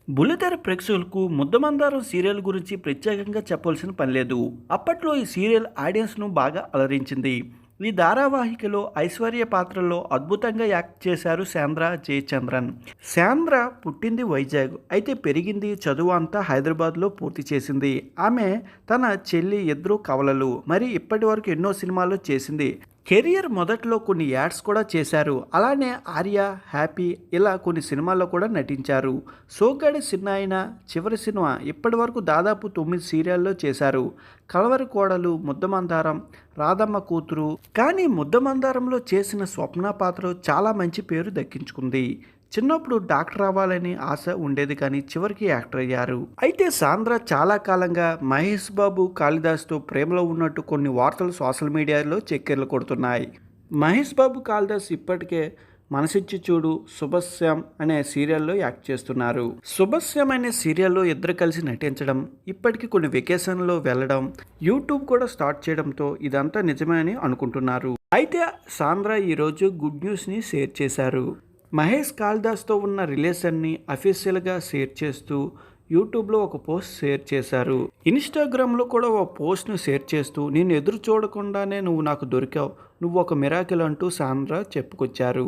బుల్లితెర ప్రేక్షకులకు ముద్దమందారం సీరియల్ గురించి ప్రత్యేకంగా చెప్పాల్సిన పని లేదు. అప్పట్లో ఈ సీరియల్ ఆడియన్స్ను బాగా అలరించింది. ఈ ధారావాహికలో ఐశ్వర్య పాత్రలో అద్భుతంగా యాక్ట్ చేశారు శాంద్ర జయచంద్రన్. శాంద్ర పుట్టింది వైజాగ్, అయితే పెరిగింది, చదువు అంతా హైదరాబాద్లో పూర్తి చేసింది. ఆమె తన చెల్లి ఇద్దరు కవలలు. మరి ఇప్పటి వరకు ఎన్నో సినిమాల్లో చేసింది. కెరియర్ మొదట్లో కొన్ని యాడ్స్ కూడా చేశారు. అలానే ఆర్య, హ్యాపీ ఇలా కొన్ని సినిమాల్లో కూడా నటించారు. సోగ్గాడి సిన్నాయన చివరి సినిమా ఇప్పటి వరకు దాదాపు 9 సీరియల్లో చేశారు. కలవరి కోడలు, ముద్దమందారం, రాధమ్మ కూతురు. కానీ ముద్దమందారంలో చేసిన స్వప్న పాత్ర చాలా మంచి పేరు దక్కించుకుంది. చిన్నప్పుడు డాక్టర్ అవ్వాలని ఆశ ఉండేది, కానీ చివరికి యాక్టర్ అయ్యారు. అయితే సాంద్ర చాలా కాలంగా మహేష్ బాబు, కాళిదాస్తో ప్రేమలో ఉన్నట్టు కొన్ని వార్తలు సోషల్ మీడియాలో చక్కెర్లు కొడుతున్నాయి. మహేష్ బాబు, కాళిదాస్ ఇప్పటికే మనసిచ్చి చూడు, శుభశ్యామ్ అనే సీరియల్లో యాక్ట్ చేస్తున్నారు. శుభశ్యామ్ అనే సీరియల్లో ఇద్దరు కలిసి నటించడం, ఇప్పటికీ కొన్ని వెకేషన్లో వెళ్ళడం, యూట్యూబ్ కూడా స్టార్ట్ చేయడంతో ఇదంతా నిజమే అని అనుకుంటున్నారు. అయితే సాంద్ర ఈరోజు గుడ్ న్యూస్ని షేర్ చేశారు. మహేష్ కాళిదాస్తో ఉన్న రిలేషన్ని అఫీషియల్గా షేర్ చేస్తూ యూట్యూబ్లో ఒక పోస్ట్ షేర్ చేశారు. ఇన్స్టాగ్రామ్లో కూడా ఒక పోస్ట్ను షేర్ చేస్తూ, నేను ఎదురు చూడకుండానే నువ్వు నాకు దొరికావు, నువ్వు ఒక మిరాకిల్ అంటూ సాంద్ర చెప్పుకొచ్చారు.